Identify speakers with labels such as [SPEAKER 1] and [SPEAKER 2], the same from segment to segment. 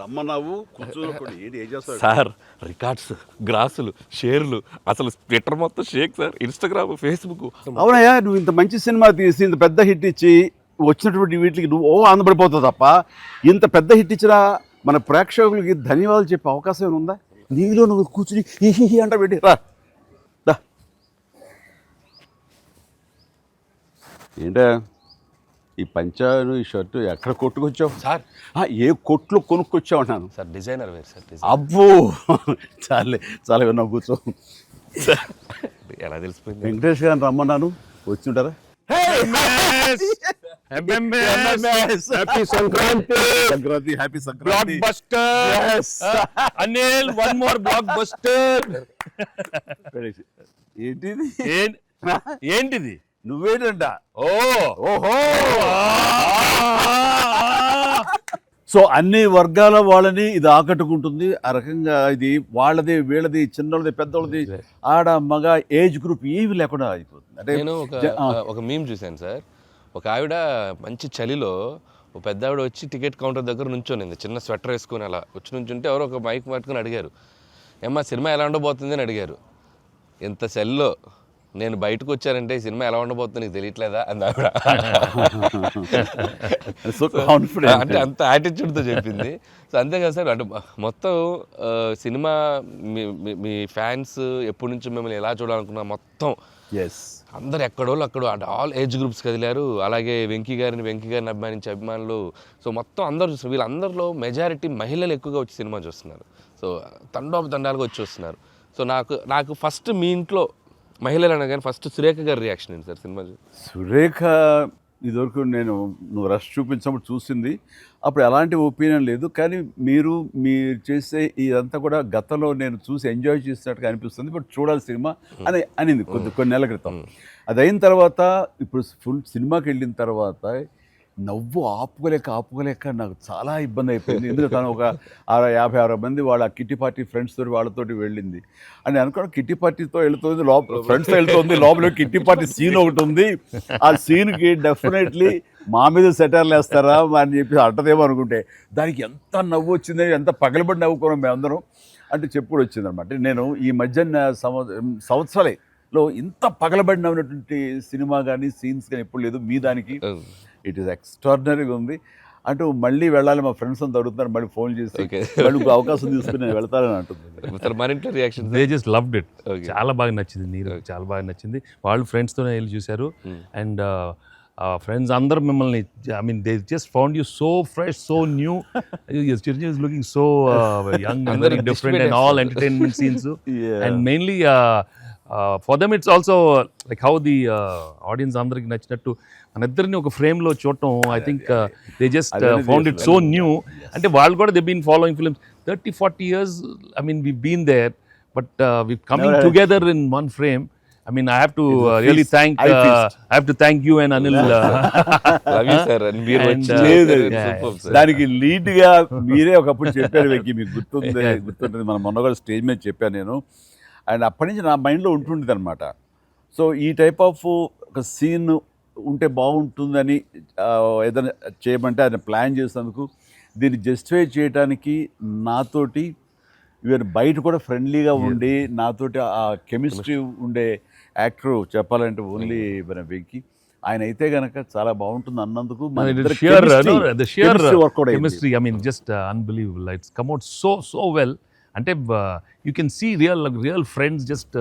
[SPEAKER 1] రమ్మన్నావు కూర్చోకుండా ఏంటి ఏం చేస్తావు?
[SPEAKER 2] సార్ రికార్డ్స్, గ్రాసులు, షేర్లు, అసలు ట్విట్టర్ మొత్తం షేక్ సార్, ఇన్స్టాగ్రామ్, ఫేస్బుక్.
[SPEAKER 1] అవునయ్యా, నువ్వు ఇంత మంచి సినిమా తీసి ఇంత పెద్ద హిట్ ఇచ్చి వచ్చినటువంటి వీటికి నువ్వు ఆనందపడిపోతావు తప్ప ఇంత పెద్ద హిట్ ఇచ్చినా మన ప్రేక్షకులకి ధన్యవాదాలు చెప్పే అవకాశం ఏమైనా ఉందా? నీలో నువ్వు కూర్చుని హీ అంట పెట్టి రా. ఏంటా ఈ పంచాను ఈ షర్టు ఎక్కడ కొట్టుకొచ్చావు
[SPEAKER 2] సార్?
[SPEAKER 1] ఏ కొట్లు కొనుక్కొచ్చావు అన్నాను
[SPEAKER 2] సార్ డిజైనర్ వేరు సార్.
[SPEAKER 1] అబ్బో చాలే చాలా విన్నావు, కూర్చో.
[SPEAKER 2] ఎలా తెలిసిపోయింది?
[SPEAKER 1] వెంకటేష్ గారిని రమ్మన్నాను, వచ్చి ఉంటారా?
[SPEAKER 3] Happy Sankranti.
[SPEAKER 1] Sankranti, happy Sankranti.
[SPEAKER 2] Anil, one more block buster.
[SPEAKER 1] ఏంటిది?
[SPEAKER 2] ఏంటిది?
[SPEAKER 1] నువ్వేంటంట?
[SPEAKER 2] ఓహో.
[SPEAKER 1] సో అన్ని వర్గాల వాళ్ళని ఇది ఆకట్టుకుంటుంది. ఆ రకంగా ఇది వాళ్ళది, వీళ్ళది, చిన్నది, పెద్దోళ్ళది, ఆడ, మగ, ఏజ్ గ్రూప్ ఏవి లేకుండా అయిపోతుంది. అంటే
[SPEAKER 2] నేను ఒక మీమ్ చూశాను సార్. ఒక ఆవిడ మంచి చలిలో ఒక పెద్ద ఆవిడ వచ్చి టికెట్ కౌంటర్ దగ్గర నుంచోనింది, చిన్న స్వెటర్ వేసుకుని అలా వచ్చి నుంచుంటే ఎవరో ఒక మైక్ పట్టుకుని అడిగారు, ఏమ్మా సినిమా ఎలా ఉండబోతుంది అని అడిగారు. ఎంత చలిలో నేను బయటకు వచ్చానంటే ఈ సినిమా ఎలా ఉండబోతుంది నీకు తెలియట్లేదా అంది ఆవిడ. అంటే అంత యాటిట్యూడ్తో చెప్పింది. సో అంతేకాదు సార్, అంటే మొత్తం సినిమా మీ ఫ్యాన్స్ ఎప్పటి నుంచి మిమ్మల్ని ఎలా చూడాలనుకున్నా మొత్తం అందరు ఎక్కడోళ్ళు అక్కడ అంటే ఆల్ ఏజ్ గ్రూప్స్ కదిలారు. అలాగే వెంకీ గారిని అభిమానించే అభిమానులు, సో మొత్తం అందరూ చూస్తున్నారు. వీళ్ళందరిలో మెజారిటీ మహిళలు ఎక్కువగా వచ్చి సినిమా చూస్తున్నారు. సో తండాలుగా వచ్చి వస్తున్నారు. సో నాకు ఫస్ట్ మీ ఇంట్లో మహిళలు అనగానే ఫస్ట్ సురేఖ గారి రియాక్షన్ ఏంటి సార్ సినిమా?
[SPEAKER 1] సురేఖ ఇదివరకు నువ్వు రష్ చూపించినప్పుడు చూసింది, అప్పుడు ఎలాంటి ఒపీనియన్ లేదు. కానీ మీరు చేసే ఇదంతా కూడా గతంలో నేను చూసి ఎంజాయ్ చేసినట్టుగా అనిపిస్తుంది, బట్ చూడాలి సినిమా అని అనింది కొన్ని నెలల క్రితం. అది అయిన తర్వాత ఇప్పుడు ఫుల్ సినిమాకి వెళ్ళిన తర్వాత నవ్వు ఆపుకోలేక నాకు చాలా ఇబ్బంది అయిపోయింది. ఎందుకంటే తను ఒక 50-60 మంది వాళ్ళ కిట్టి పార్టీ ఫ్రెండ్స్ తోటి వాళ్ళతోటి వెళ్ళింది అని అనుకోవడం. కిట్టి పార్టీతో వెళుతుంది, ఫ్రెండ్స్తో వెళ్తుంది, లోపల కిట్టి పార్టీ సీన్ ఒకటి ఉంది. ఆ సీన్కి డెఫినెట్లీ మా మీద సెటర్లు వేస్తారా అని చెప్పి అంటదేమో అనుకుంటే దానికి ఎంత నవ్వు వచ్చింది, ఎంత పగలబడి నవ్వుకున్నాం మేమందరం అంటే చెప్పుడు వచ్చింది అనమాట. నేను ఈ మధ్య సంవత్సరాలలో ఇంత పగలబడి నవ్వినటువంటి సినిమా కానీ సీన్స్ కానీ ఎప్పుడు లేదు. మీ దానికి ఇట్ ఈస్ ఎక్స్ట్రాడినరీగా ఉంది. అంటూ మళ్ళీ వెళ్ళాలి, మా ఫ్రెండ్స్ అంతా అడుగుతున్నారు, మళ్ళీ ఫోన్ చేసి మళ్ళీ అవకాశం తీసుకుని నేను వెళ్తానని అంటుంది.
[SPEAKER 3] They just loved it. చాలా బాగా నచ్చింది, నీరు చాలా బాగా నచ్చింది. వాళ్ళు ఫ్రెండ్స్తోనే వెళ్ళి చూశారు. అండ్ ఫ్రెండ్స్ అందరూ మిమ్మల్ని, I mean they just found you so fresh, so new. Chiranjeevi is looking so young and very different and all entertainment scenes. And mainly for them it's also like how the audience అందరికి నచ్చినట్టు మన ఇద్దరిని ఒక ఫ్రేమ్లో చూడటం. I think they just found it so new. అంటే వాళ్ళు కూడా they been following films 30-40 years. I mean we've been there, but we've coming together in one frame. I mean I have to really thank you and Anil.
[SPEAKER 2] Love you sir. And మీరు
[SPEAKER 1] దానికి lead గా మీరే ఒకప్పుడు చెప్పారు వెంకీ, మీకు గుర్తుంటుంది. మన మొన్న కూడా స్టేజ్ మీద చెప్పాను నేను. అండ్ అప్పటి నుంచి నా మైండ్లో ఉంటుండేది అనమాట. సో ఈ టైప్ ఆఫ్ ఒక సీన్ ఉంటే బాగుంటుందని ఏదైనా చేయమంటే ఆయన ప్లాన్ చేసినందుకు, దీన్ని జస్టిఫై చేయడానికి నాతోటి ఈవెన్ బయట కూడా ఫ్రెండ్లీగా ఉండి నాతోటి ఆ కెమిస్ట్రీ ఉండే యాక్టర్ చెప్పాలంటే ఓన్లీ మన వెంకీ. ఆయన అయితే కనుక చాలా బాగుంటుంది అన్నందుకు
[SPEAKER 3] chemistry, I mean just unbelievable. It's come out so well. అంటే you can see real friends just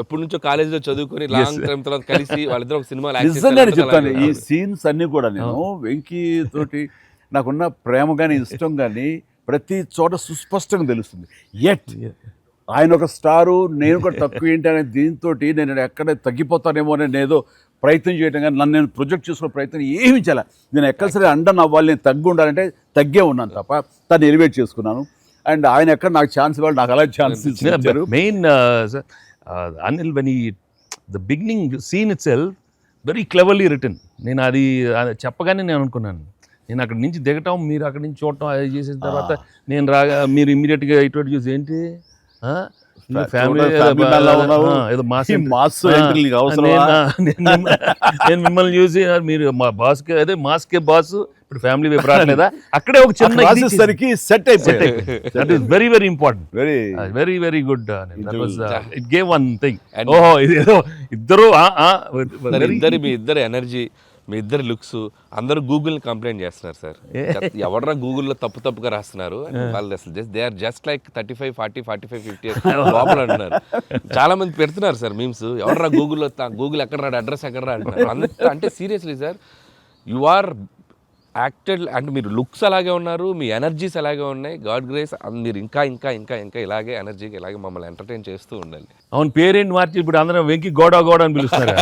[SPEAKER 2] ఎప్పటి నుంచో కాలేజీలో చదువుకొని లాంగ్ టైం తర్వాత కలిసి వాళ్ళిద్దరు ఒక సినిమా.
[SPEAKER 1] నిజంగానే చెప్తాను, ఈ సీన్స్ అన్ని కూడా నేను వెంకీ తోటి నాకున్న ప్రేమ కానీ ఇష్టం కానీ ప్రతి చోట సుస్పష్టంగా తెలుస్తుంది. ఎట్ ఆయన ఒక స్టారు, నేను కూడా తక్కువ ఏంటి అనే దీంతో నేను ఎక్కడ తగ్గిపోతానేమో అని ఏదో ప్రయత్నం చేయడం కానీ నన్ను నేను ప్రొజెక్ట్ చేసుకునే ప్రయత్నం ఏమి చేయాలి. నేను ఎక్కడ సరే అండన్ అవ్వాలి, నేను తగ్గి ఉండాలంటే తగ్గే ఉన్నాను తప్ప తను ఎలివేట్ చేసుకున్నాను. అండ్ ఆయన ఎక్కడ నాకు ఛాన్స్ ఇవ్వాలి, నాకు అలా ఛాన్స్ ఇచ్చారు.
[SPEAKER 3] Main Anil when the beginning scene it self very cleverly return. నేను అది చెప్పగానే నేను అనుకున్నాను, నేను అక్కడి నుంచి దిగటం, మీరు అక్కడి నుంచి చూడటం, అది చేసిన తర్వాత నేను రాగా మీరు ఇమ్మీడియట్గా ఇటువంటి చూసి ఏంటి ఫ్యామిలీ
[SPEAKER 1] family man లా ఉన్నావు.
[SPEAKER 3] ఏదో మాస్
[SPEAKER 1] ఈ mass entry నీకు అవసరమా?
[SPEAKER 3] నేను మిమ్మల్ని చూసి మీరు మా బాస్ కి అదే మాస్ కే బాస్ ఇప్పుడు ఫ్యామిలీ వైపు రావట్లేదా అక్కడే ఒక చిన్న
[SPEAKER 1] రాసేసరికి సెట్ అయిపోయింది.
[SPEAKER 3] That is very very important,
[SPEAKER 1] very
[SPEAKER 3] very very good. It gave one thing.
[SPEAKER 2] And-
[SPEAKER 3] ఓహో ఇది ఏదో ఇద్దరు
[SPEAKER 2] మీ ఇద్దరు ఎనర్జీ, మీ ఇద్దరు లుక్స్, అందరూ గూగుల్ కంప్లైంట్ చేస్తున్నారు సార్. ఎవడరా గూగుల్లో తప్పుగా రాస్తున్నారు వాళ్ళు, అసలు దే ఆర్ జస్ట్ లైక్ 35, 40, 45, 50 లోపల అంటున్నారు. చాలా మంది పెడుతున్నారు సార్ మీమ్స్, ఎవడరా గూగుల్లో గూగుల్ ఎక్కడ రాడు, అడ్రస్ ఎక్కడ రా అంటున్నారు. అంటే seriously sir, you are acted, అంటే మీరు లుక్స్ అలాగే ఉన్నారు, మీ ఎనర్జీస్ అలాగే ఉన్నాయి. గాడ్ గ్రేస్, మీరు ఇంకా ఇంకా ఇంకా ఇంకా ఇలాగే ఎనర్జీకి ఇలాగే మమ్మల్ని ఎంటర్టైన్ చేస్తూ ఉండాలి.
[SPEAKER 3] అవును, పేరేంటి మార్చి ఇప్పుడు అందరం వెంకి గౌడ అని పిలుస్తారు.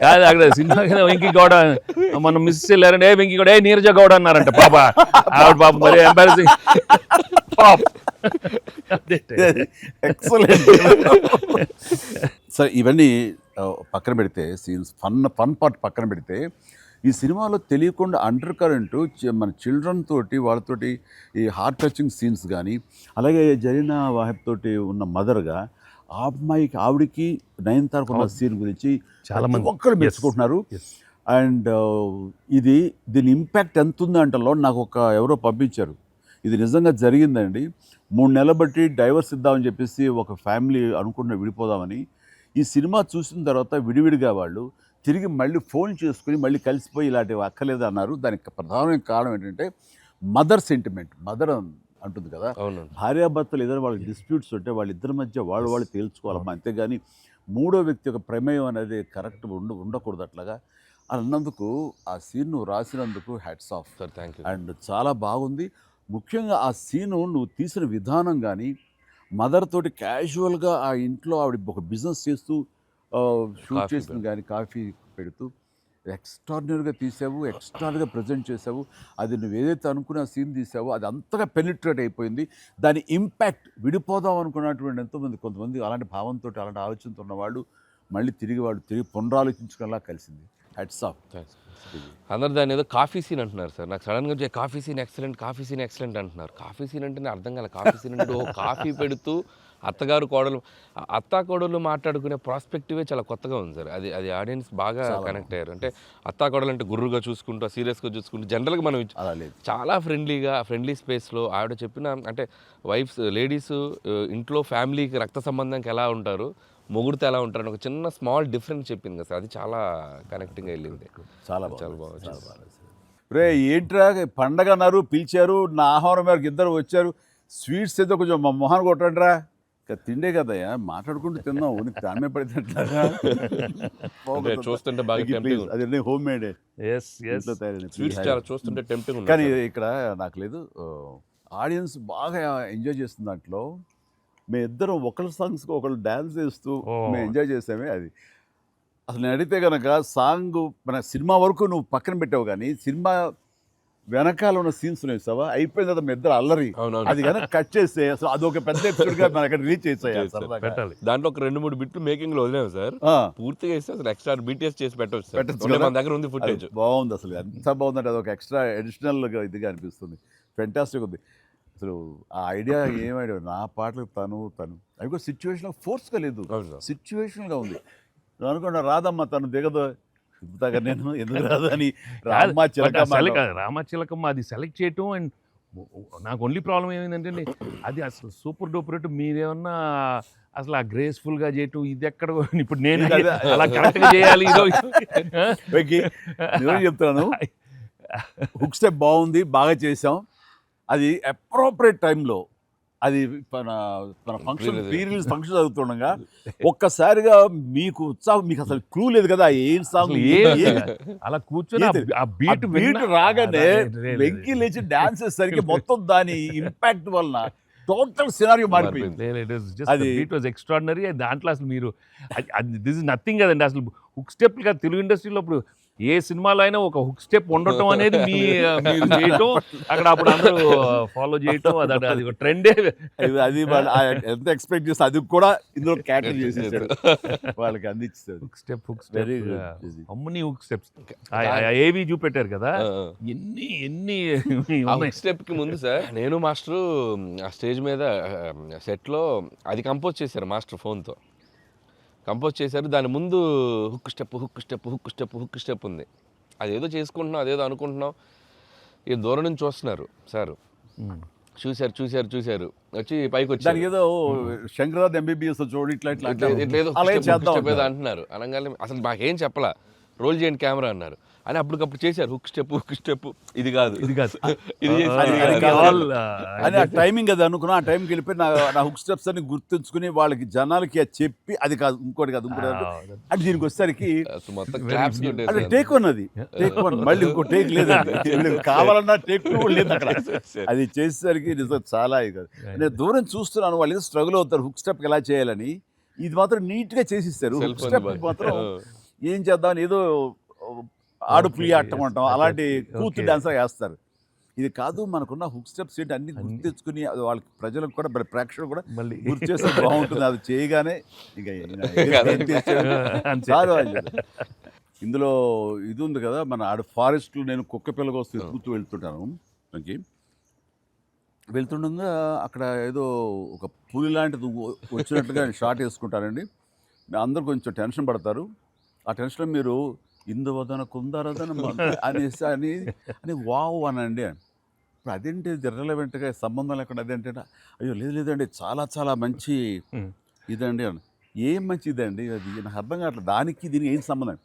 [SPEAKER 3] కాదు అక్కడ సినిమా వెంకి గౌడ, మనం మిస్ వెళ్ళారంటే వెంకి గౌడ, నీరజ గౌడ అన్నారంట పాప. ఆవిడ పాప మరి ఎంబారసింగ్ పాప్.
[SPEAKER 1] ఎక్సలెంట్. సరే, ఇవన్నీ పక్కన పెడితే, సీన్స్ ఫన్ పార్ట్ పక్కన పెడితే, ఈ సినిమాలో తెలియకుండా అండర్ కరెంట్ మన చిల్డ్రన్ తోటి వాళ్ళతోటి ఈ హార్ట్ టచింగ్ సీన్స్ కానీ, అలాగే జరీనా వాహిబ్ తోటి ఉన్న మదర్గా ఆ అమ్మాయికి ఆవిడికి నయనతారకు ఉన్న సీన్ గురించి
[SPEAKER 3] చాలా మంది
[SPEAKER 1] ఒక్కరు మెచ్చుకుంటున్నారు. అండ్ దీని ఇంపాక్ట్ ఎంత ఉంది అంటలో నాకు ఎవరో పంపించారు, ఇది నిజంగా జరిగిందండి. 3 నెలల బట్టి డైవర్స్ ఇద్దామని చెప్పేసి ఒక ఫ్యామిలీ అనుకుంటున్న విడిపోదామని, ఈ సినిమా చూసిన తర్వాత విడివిడిగా వాళ్ళు తిరిగి మళ్ళీ ఫోన్ చేసుకుని మళ్ళీ కలిసిపోయి ఇలాంటివి అక్కర్లేదు అన్నారు. దానికి ప్రధానమైన కారణం ఏంటంటే మదర్ సెంటిమెంట్. మదర్ అంటుంది కదా, భార్యాభర్తలు ఏదైనా వాళ్ళకి డిస్ప్యూట్స్ ఉంటే వాళ్ళిద్దరి మధ్య వాళ్ళు తేల్చుకోవాలమ్మా, అంతేగాని మూడో వ్యక్తి యొక్క ప్రమేయం అనేది కరెక్ట్ ఉండకూడదు. అట్లాగా అన్నందుకు ఆ సీన్ నువ్వు రాసినందుకు hats off
[SPEAKER 2] sir, thank you.
[SPEAKER 1] And చాలా బాగుంది. ముఖ్యంగా ఆ సీను నువ్వు తీసిన విధానం కానీ, మదర్ తోటి క్యాజువల్గా ఆ ఇంట్లో ఆవిడ ఒక బిజినెస్ చేస్తూ షూట్ చేసింది కానీ, కాఫీ పెడుతూ ఎక్స్ట్రాడినరీగా తీసావు, ఎక్స్ట్రాడినరీగా ప్రజెంట్ చేసావు. అది నువ్వు ఏదైతే అనుకున్న సీన్ తీసావో అది అంతగా పెనిట్రేట్ అయిపోయింది. దాని ఇంపాక్ట్ విడిపోదాం అనుకున్నటువంటి కొంతమంది అలాంటి భావంతో, అలాంటి ఆలోచనతో ఉన్నవాళ్ళు మళ్ళీ తిరిగి పునరాలోచించుకునేలా కలిసింది. Hats off.
[SPEAKER 2] అందరు దాన్ని ఏదో కాఫీ సీన్ అంటున్నారు సార్. నాకు సడన్గా వచ్చే కాఫీ సీన్ ఎక్సలెంట్ అంటున్నారు. కాఫీ సీన్ అంటే నేను అర్థం కాలే. కాఫీ సీన్ అంటే కాఫీ పెడుతూ అత్తా కోడలు మాట్లాడుకునే ప్రాస్పెక్టివే చాలా కొత్తగా ఉంది సార్. అది ఆడియన్స్ బాగా కనెక్ట్ అయ్యారు. అంటే అత్తా కోడలు అంటే గుర్రుగా చూసుకుంటూ, సీరియస్గా చూసుకుంటూ, జనరల్గా మనం చాలా ఫ్రెండ్లీ స్పేస్లో ఆవిడ చెప్పిన, అంటే లేడీస్ ఇంట్లో ఫ్యామిలీకి రక్త సంబంధానికి ఎలా ఉంటారు, మొగుడితో ఎలా ఉంటారని ఒక చిన్న స్మాల్ డిఫరెన్స్ చెప్పింది కదా సార్. అది చాలా కనెక్టింగ్గా వెళ్ళింది. చాలా బాగా.
[SPEAKER 1] రే ఏంట్రా పండగ అన్నారు, పిలిచారు, నా ఆహ్వానం మేరకు ఇద్దరు వచ్చారు, స్వీట్స్ ఏదో కొంచెం మా మొహాన్ని కొట్టండిరా. తిండే కదయ్యా, మాట్లాడుకుంటూ తిన్నాం, నీకు దాన్నే పడితే
[SPEAKER 2] చూస్తుంటే బాగా
[SPEAKER 1] అదే హోమ్ మేడ్
[SPEAKER 2] చూస్తుంటే టెంప్టింగ్.
[SPEAKER 1] కానీ ఇక్కడ నాకు లేదు, ఆడియన్స్ బాగా ఎంజాయ్ చేస్తున్న దాంట్లో మేము ఇద్దరం ఒకళ్ళ సాంగ్స్కి ఒకళ్ళు డ్యాన్స్ చేస్తూ మేము ఎంజాయ్ చేసామే. అది అసలు నేను అడిగితే కనుక సాంగ్ మన సినిమా వరకు నువ్వు పక్కన పెట్టావు, కానీ సినిమా వెనకాల ఉన్న సీన్స్ వేసావా, అయిపోయిన తర్వాత మీ ఇద్దరు అల్లరి, అది కనుక కట్ చేస్తే అసలు అదొక పెద్ద ఎపిసోడ్గా మన అక్కడ రీచ్ చేసాయి.
[SPEAKER 2] దాంట్లో ఒక 2-3 బిట్లు మేకింగ్ లో వదిలేము సార్. పూర్తిగా వేస్తే అసలు ఎక్స్ట్రా బీటీఎస్ చేసి పెట్టచ్చు. మన దగ్గర ఉంది ఫుటేజ్.
[SPEAKER 1] బాగుంది, అసలు ఎంత బాగుందంటే అదొక ఎక్స్ట్రా అడిషనల్గా ఇదిగా అనిపిస్తుంది. ఫెంటాస్టిక్ ఉంది అసలు. ఆ ఐడియా ఏమైనా నా పాటలు తను అవి కూడా సిచ్యువేషన్ ఫోర్స్గా లేదు, సిచ్యువేషన్గా ఉంది. నువ్వు అనుకున్నా రాదమ్మా తను దిగదు, ఇంతగా నేను ఎందుకు రాదు అని
[SPEAKER 3] రామచిలకమ్మ అది సెలెక్ట్ చేయటం. అండ్ నాకు ఓన్లీ ప్రాబ్లం ఏమైందంటే అది అసలు సూపర్ డూపర్. మీరేమన్నా అసలు ఆ గ్రేస్ఫుల్గా చేయటం, ఇది ఎక్కడ ఇప్పుడు నేను అలా కరెక్ట్గా చేయాలి.
[SPEAKER 1] నేను చెప్తాను, హుక్ స్టెప్ బాగుంది, బాగా చేసాం. అది అప్రోప్రియేట్ టైంలో, అది మన ఫంక్షన్ ఫంక్షన్ జరుగుతుండగా ఒక్కసారిగా మీకు ఉత్సాహం, మీకు అసలు క్లూ లేదు కదా ఏం సాంగ్,
[SPEAKER 3] అలా కూర్చొని ఆ బీట్
[SPEAKER 1] రాగానే వెంకీ లేచి డాన్స్ చేసేసరికి మొత్తం దాని ఇంపాక్ట్ వలన టోటల్ సినారియో మారిపోయింది.
[SPEAKER 3] అది ఇట్ వాజ్ ఎక్స్ట్రాడినరీ. దాంట్లో అసలు మీరు దిస్ ఇస్ నథింగ్ కదండి. అసలు హుక్ స్టెప్ కదా తెలుగు ఇండస్ట్రీలో ఇప్పుడు ఏ సినిమాలో అయినా ఒక హుక్ స్టెప్ ఉండటం అనేది మీరు చేయటం, అక్కడ అప్పుడు అందరూ ఫాలో చేయటం, అది ఒక ట్రెండే.
[SPEAKER 1] అది వాళ్ళు ఎంత ఎక్స్పెక్ట్ చేస్తే అది కూడా ఇందులో క్యాటర్ చేసేసాడు, వాళ్ళకి అందించాడు.
[SPEAKER 3] Hook step
[SPEAKER 1] Very good.
[SPEAKER 3] అమ్మని హుక్ స్టెప్స్ ఏవి చూపెట్టారు కదా, ఎన్ని
[SPEAKER 2] స్టెప్ కి ముందు సార్ నేను మాస్టరు ఆ స్టేజ్ మీద సెట్లో అది కంపోజ్ చేశారు మాస్టర్ ఫోన్తో కంపోజ్ చేశారు. దాని ముందు hook step hook step hook step hook step ఉంది. అదేదో చేసుకుంటున్నాం, అదేదో అనుకుంటున్నాం. ఈ దూరం నుంచి చూస్తున్నారు సార్, చూశారు వచ్చి పైకి వచ్చి
[SPEAKER 1] దానికి ఏదో శంకరాద్ ఎంబీబీఎస్ చూడు ఇట్లా ఇట్లా
[SPEAKER 2] ఇట్లేదో
[SPEAKER 1] అలాగే చేద్దాం
[SPEAKER 2] ఏదో అంటున్నారు. అనగానే అసలు మాకేం చెప్పలా, రోల్ చేయండి కెమెరా అన్నారు. అని అప్పటికప్పుడు చేశారు హుక్ స్టెప్ ఇది కాదు
[SPEAKER 3] ఇది కాదు
[SPEAKER 2] ఇది
[SPEAKER 1] అని ఆ టైమింగ్ అది అనుకున్నా. ఆ టైంకి వెళ్ళిపోయి నా హుక్ స్టెప్స్ అని గుర్తుంచుకుని వాళ్ళకి జనాలకి అది చెప్పి అది కాదు ఇంకోటి కాదు అంటే దీనికి వచ్చేసరికి
[SPEAKER 2] మొత్తం క్లాప్స్
[SPEAKER 1] అంటే టేక్ వన్, అది టేక్ వన్, మళ్ళీ ఇంకో టేక్ లేదండి, కావాలన్నా టేక్ టూ లేదు అక్కడ. అది చేసేసరికి నిజం చాలా ఇది. నేను దూరం చూస్తున్నాను, వాళ్ళు ఏదో స్ట్రగుల్ అవుతారు హుక్ స్టెప్ ఎలా చేయాలని. ఇది మాత్రం నీట్గా చేసిస్తారు. హుక్ స్టెప్ మాత్రం ఏం చేద్దామని ఏదో ఆడు పులి ఆటం అంటాం అలాంటి కూతు డాన్సర్ వేస్తారు. ఇది కాదు, మనకున్న హుక్ స్టెప్స్ ఏంటి అన్ని గుర్తు తెచ్చుకుని అది వాళ్ళకి ప్రజలకు కూడా ప్రేక్షకులు కూడా
[SPEAKER 3] మళ్ళీ
[SPEAKER 1] గుర్తు చేస్తే బాగుంటుంది. అది చేయగానే చాలు. ఇందులో ఇది ఉంది కదా, మన ఆడ ఫారెస్ట్లో నేను కుక్క పిల్లగా వస్తే ఎత్తుకుతూ వెళ్తుంటాను. మనకి వెళ్తుండగా అక్కడ ఏదో ఒక పులి లాంటిది వచ్చినట్టుగా షాట్ వేసుకుంటారండి. అందరూ కొంచెం టెన్షన్ పడతారు. ఆ టెన్షన్లో మీరు ఇందువదన కుందరదన అనేసి అని వావ్ అనండి. ఇప్పుడు అదేంటి ఇర్రెలవెంట్గా సంబంధం లేకుండా అదేంటే, అయ్యో లేదండి చాలా చాలా మంచి ఇదండి అని. ఏం మంచిదండి అది నాకు అర్థం కావట్లేదు. దానికి దీనికి ఏం సంబంధం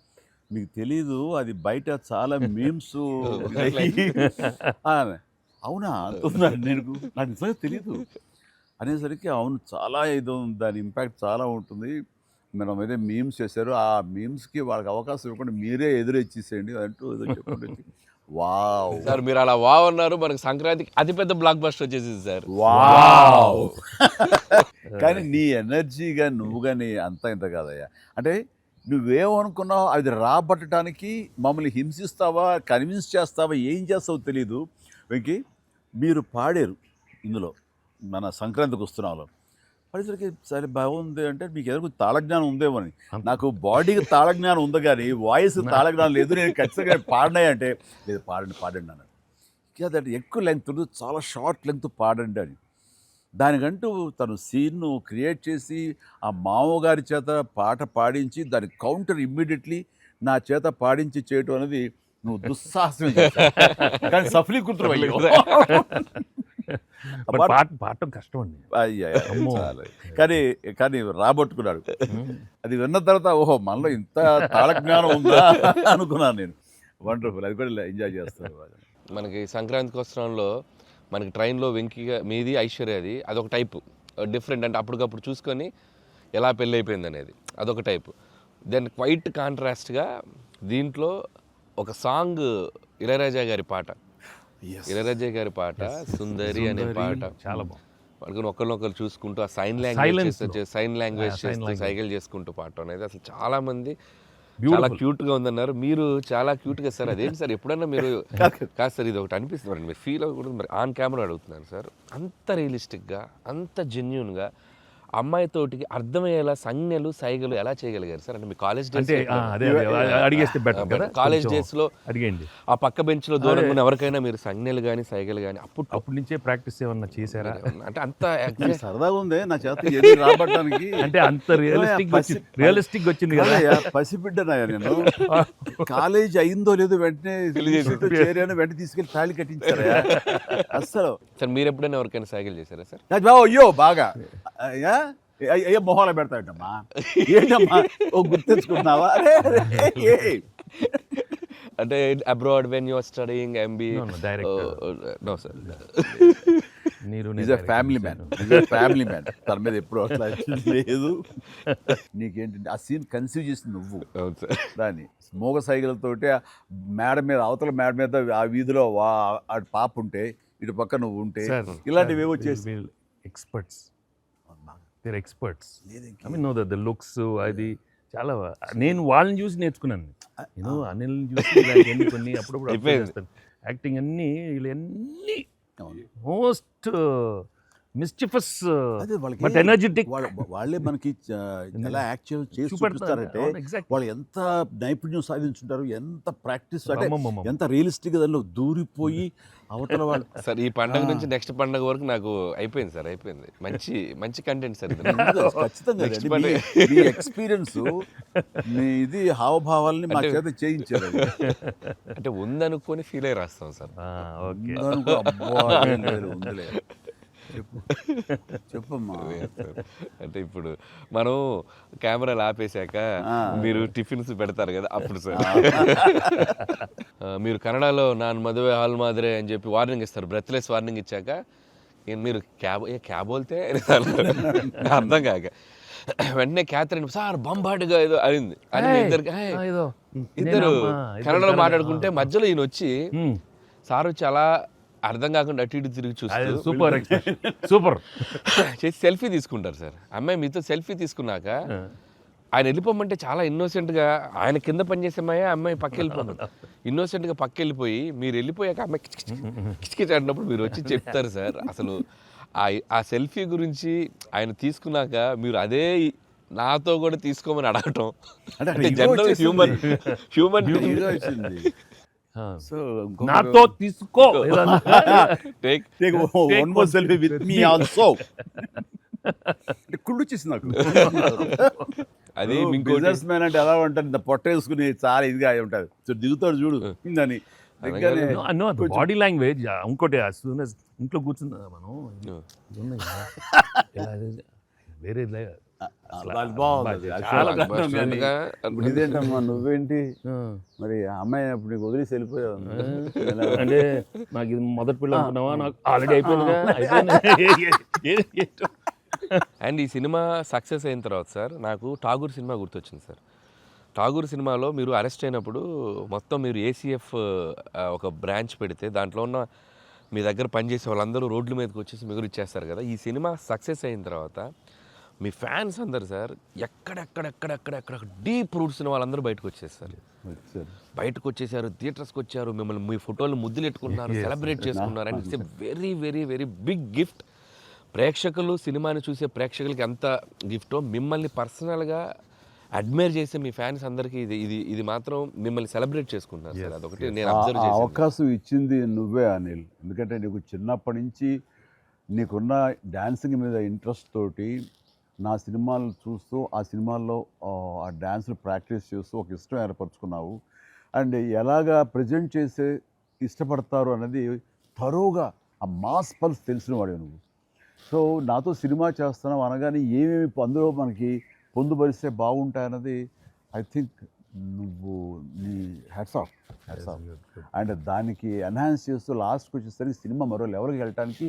[SPEAKER 1] మీకు తెలీదు. అది బయట చాలా మీమ్స్ అవునా అంటున్నాను నేను, నాకు నిజంగా తెలీదు అనేసరికి అవును చాలా ఇది దాని ఇంపాక్ట్ చాలా ఉంటుంది. మనం ఏదో మీమ్స్ చేశారు, ఆ మీమ్స్కి వాళ్ళకి అవకాశం ఇవ్వకుండా మీరే ఎదురొచ్చేసేయండి అంటూ ఏదో చెప్పండి. వావ్
[SPEAKER 2] సార్ మీరు అలా వావ్ అన్నారు, మనకి సంక్రాంతికి అతిపెద్ద బ్లాక్ బస్టర్ వచ్చేసింది సార్.
[SPEAKER 1] వావ్ కానీ నీ ఎనర్జీగా నువ్వు కానీ అంత ఇంత కాదయ్యా. అంటే నువ్వేమనుకున్నావు అది రాబట్టడానికి మమ్మల్ని హింసిస్తావా, కన్విన్స్ చేస్తావా, ఏం చేస్తావో తెలీదు. వెంకీ మీరు పాడారు ఇందులో మన సంక్రాంతికి వస్తున్నాలో పడేసరికి సరే బాగుంది అంటే మీకు ఏదో తాళజ్ఞానం ఉందేమో అని. నాకు బాడీకి తాళజ్ఞానం ఉంది కానీ వాయిస్ తాళజ్ఞానం లేదు. నేను ఖచ్చితంగా పాడినాయి అంటే లేదు పాడండి అన్నాడు. అదంటే ఎక్కువ లెంగ్త్ చాలా షార్ట్ లెంగ్త్ పాడండి అని. దానికంటూ తను సీన్ను క్రియేట్ చేసి ఆ మామగారి చేత పాట పాడించి దాని కౌంటర్ ఇమ్మీడియట్లీ నా చేత పాడించి చేయటం అనేది నువ్వు దుస్సాహసం కానీ సఫలీకృతం
[SPEAKER 3] పాడటం కష్టం అండి.
[SPEAKER 1] కానీ రాబట్టుకున్నాడు. అది విన్న తర్వాత ఓహో మనలో ఇంత తాళజ్ఞానం ఉందా అనుకున్నాను నేను. వండర్ఫుల్, అది కూడా ఎంజాయ్ చేస్తాను.
[SPEAKER 2] మనకి సంక్రాంతికి వస్త్రంలో మనకి ట్రైన్లో వెంకీగా మీది ఐశ్వర్యది అదొక టైపు డిఫరెంట్, అంటే అప్పటికప్పుడు చూసుకొని ఎలా పెళ్ళి అయిపోయింది అనేది అదొక టైపు. దెన్ క్వైట్ కాంట్రాస్ట్గా దీంట్లో ఒక సాంగ్ ఇళయరాజా గారి పాట, ఇళయరాజా గారి పాట సుందరి అనే పాట
[SPEAKER 3] చాలా బాగుంది.
[SPEAKER 2] వాళ్ళకి ఒకరినొకరు చూసుకుంటూ ఆ సైన్ లాంగ్వేజ్ చేస్తూ సైకిల్ చేసుకుంటూ పాట అనేది అసలు చాలా మంది చాలా క్యూట్గా ఉందన్నారు. మీరు చాలా క్యూట్గా సార్. అదేంటి సార్ ఎప్పుడన్నా మీరు కాదు సార్ ఇది ఒకటి అనిపిస్తుంది మీరు ఫీల్ అవ్వకూడదు మరి ఆన్ కెమెరా అడుగుతున్నాను సార్. అంత రియలిస్టిక్గా అంత జెన్యూన్గా అమ్మాయితోటికి అర్థమయ్యేలా సంజ్ఞలు సైగలు ఎలా చేయగలిగారు సార్? అంటే మీ కాలేజ్ డేస్
[SPEAKER 3] అడిగేస్తే బెటర్ కదా.
[SPEAKER 2] కాలేజ్ డేస్లో
[SPEAKER 3] అడిగండి
[SPEAKER 2] ఆ పక్క బెంచ్లో దూరంగా ఉన్న ఎవరికైనా మీరు సంజ్ఞలు కానీ సైగలు కానీ
[SPEAKER 3] అప్పటి నుంచే ప్రాక్టీస్ ఏమన్నా చేశారా?
[SPEAKER 2] అంటే అంత
[SPEAKER 1] సరదాగా ఉంది నా చేత రాబట్టడానికి.
[SPEAKER 3] అంటే అంత రియలిస్టిక్ వచ్చింది కదా.
[SPEAKER 1] పసిబిడ్డనాయా నేను. కాలేజ్ అయిందో లేదో వెంటనే చేరాను, వెంటనే తీసుకెళ్ళి తాళి కట్టించారా అస్సలు.
[SPEAKER 2] సార్ మీరు ఎప్పుడైనా ఎవరికైనా సైకిల్ చేశారా సార్?
[SPEAKER 1] అయ్యో బాగా ఏ మొహాలు పెడతాడమ్మా, ఏంటమ్మా ఓ గుర్తించుకున్నావా?
[SPEAKER 2] అంటే abroad when you are studying MBA no sir
[SPEAKER 1] family man తన మీద ఎప్పుడు అట్లా లేదు. నీకేంటంటే ఆ సీన్ కన్సీవ్ చేసింది నువ్వు. దాన్ని మోగ సైకిల్తోటి మేడ మీద అవతల మేడ మీద ఆ వీధిలో ఆ పాప ఉంటే ఇటు పక్క నువ్వు ఉంటే ఇలాంటివి ఏవో చేసి
[SPEAKER 3] experts. They're experts. I mean, no, the looks, అది చాలా నేను వాళ్ళని చూసి నేర్చుకున్నాను. నేను అనిల్ని చూసి ఇలాంటివన్నీ కొన్ని అప్పుడప్పుడు observe
[SPEAKER 2] అయిపోయింది.
[SPEAKER 3] చేస్తాను. యాక్టింగ్ అన్నీ వీళ్ళన్నీ
[SPEAKER 1] అవును.
[SPEAKER 3] మోస్ట్ మిస్చిఫస్
[SPEAKER 1] అదే వాళ్ళకి
[SPEAKER 3] బట్ ఎనర్జెటిక్
[SPEAKER 1] వాళ్ళే మనకి ఎలా యాక్ట్ చేసి చూపిస్తారంటే వాళ్ళు ఎంత నైపుణ్యం సాధించుంటారు, ఎంత ప్రాక్టీస్ అంటే ఎంత రియలిస్టిక్ దానిలో దూరిపోయి అవతల వాళ్ళు
[SPEAKER 2] సార్ ఈ పండగ నుంచి నెక్స్ట్ పండగ వరకు నాకు అయిపోయింది సార్, అయిపోయింది. మంచి మంచి కంటెంట్ సార్ ఇది.
[SPEAKER 1] ఖచ్చితంగా
[SPEAKER 2] Next
[SPEAKER 1] అండి.
[SPEAKER 2] పండగ.
[SPEAKER 1] మీ ఎక్స్పీరియన్స్ మీ ఇది హావభావాల్ని మా చేత చేయించారు.
[SPEAKER 2] అంటే ఉందనుకొని ఫీల్ అయ్యి రాస్తాం సార్.
[SPEAKER 3] ఓకే.
[SPEAKER 1] ఉందనుకో, అబ్బా, ఏం లేదు, ఉందిలే. చెప్పు చెప్పమ్మా.
[SPEAKER 2] అంటే ఇప్పుడు మనం కెమెరాలు ఆపేశాక మీరు టిఫిన్స్ పెడతారు కదా అప్పుడు సార్. మీరు కన్నడలో నాన్ మదువే హాల్ మాదిరే అని చెప్పి వార్నింగ్ ఇస్తారు, బ్రెత్లెస్ వార్నింగ్ ఇచ్చాక మీరు క్యాబ్ బోల్తే అర్థం కాక వెంటనే క్యాథరిన్ సార్ బంబాటుగా ఏదో అయింది అని మీ ఇద్దరు కన్నడలో మాట్లాడుకుంటే మధ్యలో ఈయన వచ్చి సార్ వచ్చి అలా అర్థం కాకుండా అటు ఇటు తిరిగి చూస్తారు,
[SPEAKER 3] సూపర్ సూపర్
[SPEAKER 2] చేసి సెల్ఫీ తీసుకుంటారు సార్. అమ్మాయి మీతో సెల్ఫీ తీసుకున్నాక ఆయన వెళ్ళిపోమంటే చాలా ఇన్నోసెంట్గా, ఆయన కింద పనిచేసే అమ్మాయి పక్క వెళ్ళిపోతుంది, ఇన్నోసెంట్గా పక్క వెళ్ళిపోయి మీరు వెళ్ళిపోయాక అమ్మాయి కిచకిచ అంటున్నప్పుడు మీరు వచ్చి చెప్తారు సార్. అసలు ఆ సెల్ఫీ గురించి ఆయన తీసుకున్నాక మీరు అదే నాతో కూడా తీసుకోమని అడగటం అంటే జనరల్ హ్యూమన్
[SPEAKER 1] సో
[SPEAKER 3] నాతో తీసుకో
[SPEAKER 2] take
[SPEAKER 1] one more selfie with me also. కుళ్ళు వచ్చేసి నాకు.
[SPEAKER 2] అది
[SPEAKER 1] బిజినెస్ మ్యాన్ అంటే ఎలా ఉంటుంది, ఇంత పొట్ట వేసుకుని చాలా ఇదిగా ఉంటుంది. సో దిగుతాడు చూడు అని
[SPEAKER 3] బాడీ లాంగ్వేజ్. ఇంకోటి ఇంట్లో కూర్చుందా మనం వేరే
[SPEAKER 1] ఇదేంటమ్మా నువ్వేంటి మరి అమ్మాయి అప్పుడు నీకు వదిలేసి వెళ్ళిపోయావు
[SPEAKER 3] అంటే నాకు ఇది మొదటి పిల్ల అనుకున్నావా, నాకు ఆల్రెడీ అయిపోయిందిగా.
[SPEAKER 2] అండ్ ఈ సినిమా సక్సెస్ అయిన తర్వాత సార్ నాకు ఠాగూర్ సినిమా గుర్తొచ్చింది సార్. ఠాగూర్ సినిమాలో మీరు అరెస్ట్ అయినప్పుడు మొత్తం మీరు ఏసీఎఫ్ ఒక బ్రాంచ్ పెడితే దాంట్లో ఉన్న మీ దగ్గర పనిచేసే వాళ్ళందరూ రోడ్ల మీదకి వచ్చేసి మిగురు ఇచ్చేస్తారు కదా. ఈ సినిమా సక్సెస్ అయిన తర్వాత మీ ఫ్యాన్స్ అందరు సార్ ఎక్కడెక్కడెక్కడెక్కడెక్కడ డీప్ రూట్స్ వాళ్ళందరూ బయటకు వచ్చేస్తారు, బయటకు వచ్చేసారు, థియేటర్స్కి వచ్చారు, మిమ్మల్ని మీ ఫోటోలు ముద్దులు ఎట్టుకుంటున్నారు, సెలబ్రేట్ చేసుకున్నారు. And it's a very very very big gift. ప్రేక్షకులు సినిమాని చూసే ప్రేక్షకులకి ఎంత గిఫ్టో మిమ్మల్ని పర్సనల్గా అడ్మైర్ చేసే మీ ఫ్యాన్స్ అందరికీ ఇది ఇది ఇది మాత్రం మిమ్మల్ని సెలబ్రేట్ చేసుకుంటున్నారు సార్. అదొకటి నేను అబ్జర్వ్ చేశాను.
[SPEAKER 1] అవకాశం ఇచ్చింది నువ్వే అనిల్. ఎందుకంటే నీకు చిన్నప్పటి నుంచి నీకున్న డ్యాన్సింగ్ మీద ఇంట్రెస్ట్ తోటి నా సినిమాలు చూస్తూ ఆ సినిమాల్లో ఆ డ్యాన్స్ని ప్రాక్టీస్ చేస్తూ ఒక ఇష్టం ఏర్పరచుకున్నావు. అండ్ ఎలాగా ప్రజెంట్ చేసే ఇష్టపడతారు అనేది తరోగా ఆ మాస్ పల్స్ తెలిసిన వాడే నువ్వు. సో నాతో సినిమా చేస్తున్నావు అనగానే ఏమేమి అందులో మనకి పొందుపరిస్తే బాగుంటాయన్నది ఐ థింక్ నువ్వు నీ హ్యాట్స్ ఆఫ్. అండ్ దానికి ఎన్హాన్స్ చేస్తూ లాస్ట్కి వచ్చేసరికి సినిమా మరో లెవెల్కి వెళ్ళటానికి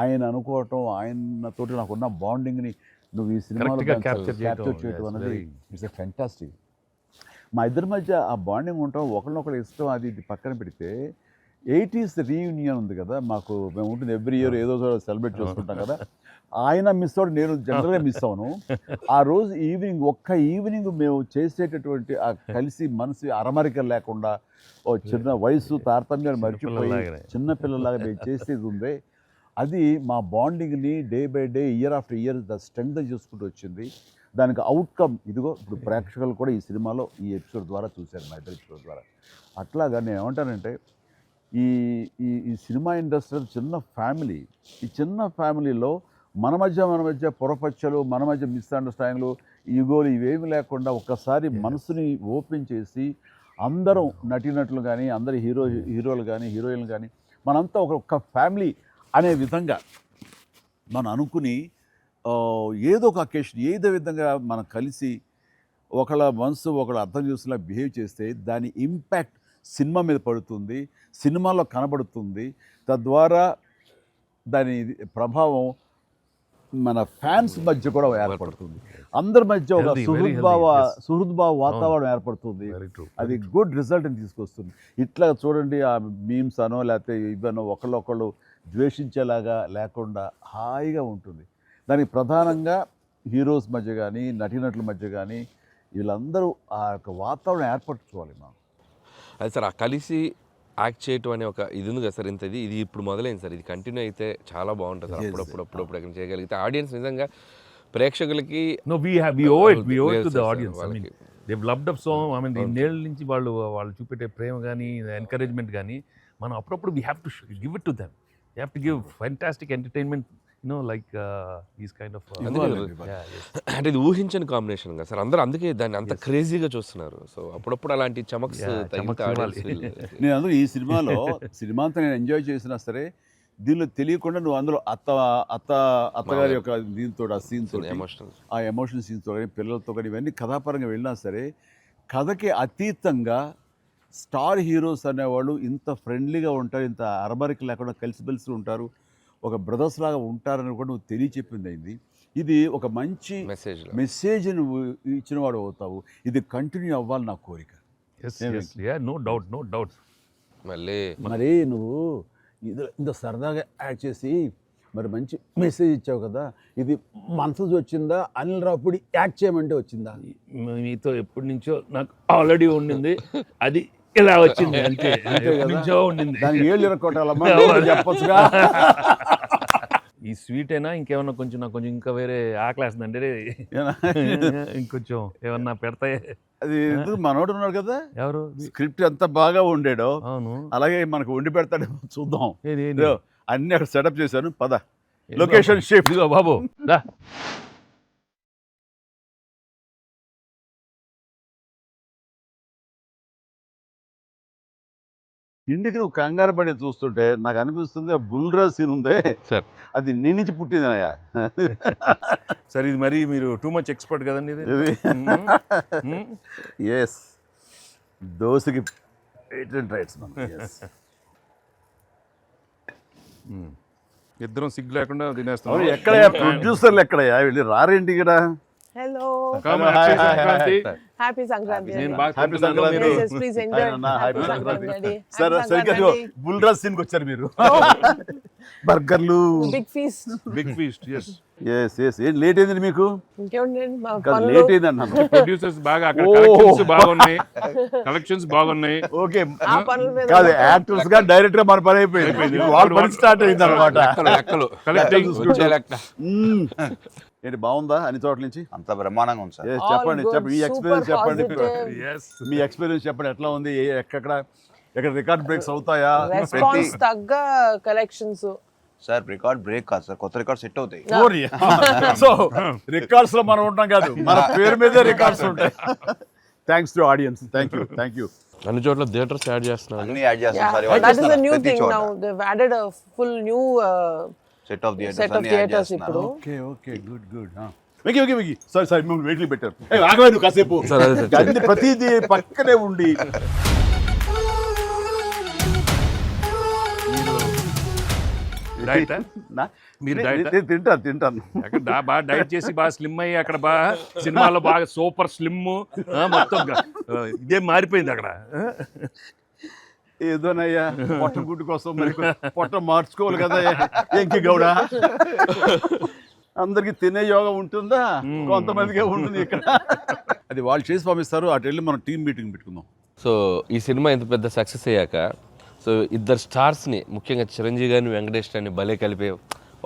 [SPEAKER 1] ఆయన అనుకోవటం, ఆయనతోటి నాకున్న బాండింగ్ని నువ్వు ఈ సినిమాలో క్యాప్చర్ చేయటం అనేది ఇట్స్ ఎ ఫెంటాస్టిక్. మా ఇద్దరి మధ్య ఆ బాండింగ్ ఉండటం, ఒకరినొకరు ఇష్టం, అది ఇది పక్కన పెడితే 80s రీయూనియన్ ఉంది కదా మాకు, మేము ఉంటుంది ఎవ్రీ ఇయర్ ఏదో సెలబ్రేట్ చేసుకుంటాం కదా. ఆయన మిస్ అవుట్, నేను జనరల్గా మిస్ అవును. ఆ రోజు ఈవినింగ్ ఒక్క ఈవినింగ్ మేము చేసేటటువంటి ఆ కలిసి మనసు అరమరికలు లేకుండా ఓ చిన్న వయసు తారతమ్యాలు మర్చిపోయి చిన్నపిల్లలాగా మేము చేసేది ఉందే, అది మా బాండింగ్ని day by day year after year the strength చేసుకుంటూ వచ్చింది. దానికి అవుట్కమ్ ఇదిగో ఇప్పుడు ప్రేక్షకులు కూడా ఈ సినిమాలో ఈ ఎపిసోడ్ ద్వారా చూశారు, మా ఇద్దరు ఎపిసోడ్ ద్వారా. అట్లాగా నేను ఏమంటానంటే ఈ ఈ సినిమా ఇండస్ట్రీ చిన్న ఫ్యామిలీ. ఈ చిన్న ఫ్యామిలీలో మన మధ్య పొరపచ్చలు, మన మధ్య మిస్అండర్స్టాండింగ్లు, ఈగోలు ఇవేమి లేకుండా ఒక్కసారి మనసుని ఓపెన్ చేసి అందరం నటీనటులు కానీ, అందరి హీరోలు కానీ, హీరోయిన్లు కానీ మనంతా ఒక ఫ్యామిలీ అనే విధంగా మనం అనుకుని ఏదో ఒక అకేషన్ ఏదో విధంగా మనం కలిసి ఒకళ్ళ మనసు ఒకళ్ళు అర్థం చేసుకునేలా బిహేవ్ చేస్తే దాని ఇంపాక్ట్ సినిమా మీద పడుతుంది, సినిమాలో కనబడుతుంది. తద్వారా దాని ప్రభావం మన ఫ్యాన్స్ మధ్య కూడా ఏర్పడుతుంది, అందరి మధ్య ఒక సుహృద్భావ వాతావరణం ఏర్పడుతుంది. అది గుడ్ రిజల్ట్ని తీసుకొస్తుంది. ఇట్లా చూడండి, ఆ మీమ్స్ అనో లేకపోతే ఇవన్నో ఒకళ్ళొకళ్ళు ద్వేషించేలాగా లేకుండా హాయిగా ఉంటుంది. దానికి ప్రధానంగా హీరోస్ మధ్య కానీ, నటీనటుల మధ్య కానీ వీళ్ళందరూ ఆ యొక్క వాతావరణం ఏర్పరచుకోవాలి మనం.
[SPEAKER 2] అది సార్ ఆ కలిసి యాక్ట్ చేయటం అనే ఒక ఇది ఉంది కదా సార్, ఇది ఇప్పుడు మొదలైంది సార్, ఇది కంటిన్యూ అయితే చాలా బాగుంటుంది సార్. అప్పుడప్పుడు ఎక్కడ చేయగలిగితే ఆడియన్స్ నిజంగా ప్రేక్షకులకి
[SPEAKER 3] No, we owe it to the audience. I mean, they've loved up so. I mean, ఇన్నేళ్ళ నుంచి వాళ్ళు చూపెట్టే ప్రేమ కానీ ఎంకరేజ్మెంట్ కానీ మనం అప్పుడప్పుడు we have to give it to them. You have to give fantastic entertainment, like these kind of.
[SPEAKER 2] అంటే ఇది ఊహించని combination కదా సార్, అందరూ అందుకే దాన్ని అంత క్రేజీగా చూస్తున్నారు. సో అప్పుడప్పుడు అలాంటి చమక్స్
[SPEAKER 1] నేను అందులో ఈ సినిమా అంతా నేను ఎంజాయ్ చేసినా సరే, దీనిలో తెలియకుండా నువ్వు అందులో అత్తగారి యొక్క దీంతో ఆ సీన్తో ఆ ఎమోషనల్ సీన్స్తో కానీ పిల్లలతో కానీ ఇవన్నీ కథాపరంగా వెళ్ళినా సరే, కథకి అతీతంగా స్టార్ హీరోస్ అనేవాళ్ళు ఇంత ఫ్రెండ్లీగా ఉంటారు, ఇంత అరమరిక లేకుండా కలిసిమెలిసి ఉంటారు, ఒక బ్రదర్స్ లాగా ఉంటారని కూడా నువ్వు తెలియచెప్పింది అయింది. ఇది ఒక మంచి మెసేజ్ నువ్వు ఇచ్చిన వాడు అవుతావు. ఇది కంటిన్యూ అవ్వాలి నా కోరిక.
[SPEAKER 3] No doubt.
[SPEAKER 1] మరి నువ్వు ఇంత సరదాగా యాడ్ చేసి మరి మంచి మెసేజ్ ఇచ్చావు కదా, ఇది మనసు వచ్చిందా అనిల్ రావుపూడి యాక్ట్ చేయమంటే వచ్చిందా?
[SPEAKER 3] మీతో ఎప్పటి నుంచో నాకు ఆల్రెడీ ఉండింది, అది ఇలా వచ్చింది అంతే. నుంచో ఉండింది,
[SPEAKER 1] దానికి ఏళ్ళు ఇరక్కొట్టాలమ్మా చెప్పొచ్చుగా.
[SPEAKER 3] ఈ స్వీట్ అయినా ఇంకేమన్నా కొంచెం నాకు కొంచెం ఇంకా వేరే ఆకలేస్తుందంటే ఇంకొంచెం ఏమన్నా పెడతాయి.
[SPEAKER 1] అది ఎందుకు మనోడు ఉన్నాడు కదా,
[SPEAKER 3] ఎవరు
[SPEAKER 1] స్క్రిప్ట్ ఎంత బాగా ఉండేడో
[SPEAKER 3] అవును
[SPEAKER 1] అలాగే మనకు వండి పెడతాడు, చూద్దాం. అన్ని అక్కడ సెటప్ చేశాను, పద లొకేషన్ షిఫ్ట్
[SPEAKER 3] బాబు.
[SPEAKER 1] ఇంటికి నువ్వు కంగారు పడి చూస్తుంటే నాకు అనిపిస్తుంది, ఆ బుల్రాజ్ సీన్ ఉందే
[SPEAKER 2] సార్,
[SPEAKER 1] అది నీ నుంచి పుట్టిందనయ్యా.
[SPEAKER 3] సరే, ఇది మరి మీరు టూ మచ్ ఎక్స్పర్ట్ కదండి ఇది.
[SPEAKER 1] ఎస్, దోశకి పేటెంట్ రైట్స్ మనం.
[SPEAKER 3] ఇద్దరం సిగ్గు లేకుండా తినేస్తాం.
[SPEAKER 1] ఎక్కడయ్యా ప్రొడ్యూసర్లు, ఎక్కడయ్యా వెళ్ళి రారేంటి ఇక్కడ?
[SPEAKER 4] Hello.
[SPEAKER 1] Happy Sankranti.
[SPEAKER 4] Please enjoy. Happy Sankranti.
[SPEAKER 1] సరే సరిగ్గా బుల్రాజ్ సీన్కి వచ్చారు మీరు. బర్గర్లు,
[SPEAKER 4] Big feast.
[SPEAKER 1] ఏం లేట్ అయింది మీకు?
[SPEAKER 4] ఇంకేముందండి
[SPEAKER 1] లేట్ అయింది అన్నాను.
[SPEAKER 3] ప్రొడ్యూసర్స్ బాగా అక్కడ కలెక్షన్స్ బాగున్నాయి, కలెక్షన్స్ బాగున్నాయి.
[SPEAKER 1] ఓకే,
[SPEAKER 4] ఆ పనుల మీద
[SPEAKER 1] కాదు యాక్టర్స్ గా డైరెక్ట్ గా మన పని అయిపోయింది, వాళ్ళ పని స్టార్ట్ అయింది అనమాట. ఏంటి బాగుందా అన్ని చోట్ల నుంచి?
[SPEAKER 5] అంత బ్రహ్మాండంగా ఉంది సార్.
[SPEAKER 1] చెప్పండి మీ ఎక్స్పీరియన్స్ చెప్పండి.
[SPEAKER 3] Yes.
[SPEAKER 1] మీ ఎక్స్పీరియన్స్ చెప్పండి, ఎట్లా ఉంది? ఎక్కడ రికార్డ్ బ్రేక్స్ అవుతాయా?
[SPEAKER 4] రెస్పాన్స్ తగ్గ కలెక్షన్స్.
[SPEAKER 5] సార్ రికార్డ్ బ్రేక్ కాదు సార్, కొత్త రికార్డ్ సెట్ అవుతాయి.
[SPEAKER 1] సో రికార్డ్స్ లో మనం ఉంటాం కాదు, మన పేరు మీదే రికార్డ్స్ ఉంటాయి. Thanks to audience. Thank you.
[SPEAKER 2] అన్ని చోట్ల థియేటర్స్ యాడ్ చేస్తున్నారు,
[SPEAKER 5] అన్ని యాడ్ చేస్తాం sir.
[SPEAKER 4] That is a new thing now. They've added a full new
[SPEAKER 5] set of
[SPEAKER 4] theaters ఇప్పుడు.
[SPEAKER 1] Okay good. వెకి సారీ మిమ్మల్ని వెయిట్లు పెట్టారు. ఆగవే నువ్వు కాసేపు. అన్ని ప్రతిదీ పక్కనే ఉండి తింటాను.
[SPEAKER 3] అక్కడ బాగా డైట్ చేసి బాగా స్లిమ్ అయ్యి అక్కడ బాగా సినిమాలో బాగా సూపర్ స్లిమ్ మొత్తం ఇదే మారిపోయింది అక్కడ.
[SPEAKER 1] ఏదోనయ్యా పొట్ట గుడ్డు కోసం మరి పొట్ట మార్చుకోవాలి కదా ఎంకి గౌడ. అందరికి తినే యోగం ఉంటుందా? కొంతమందికే ఉంటుంది ఇక్కడ. అది వాళ్ళు చేసి పంపిస్తారు, అటు వెళ్ళి మనం టీం మీటింగ్ పెట్టుకుందాం.
[SPEAKER 2] సో ఈ సినిమా ఇంత పెద్ద సక్సెస్ అయ్యాక, సో ఇద్దరు స్టార్స్ని ముఖ్యంగా చిరంజీవి గారిని వెంకటేష్ గారిని భలే కలిపి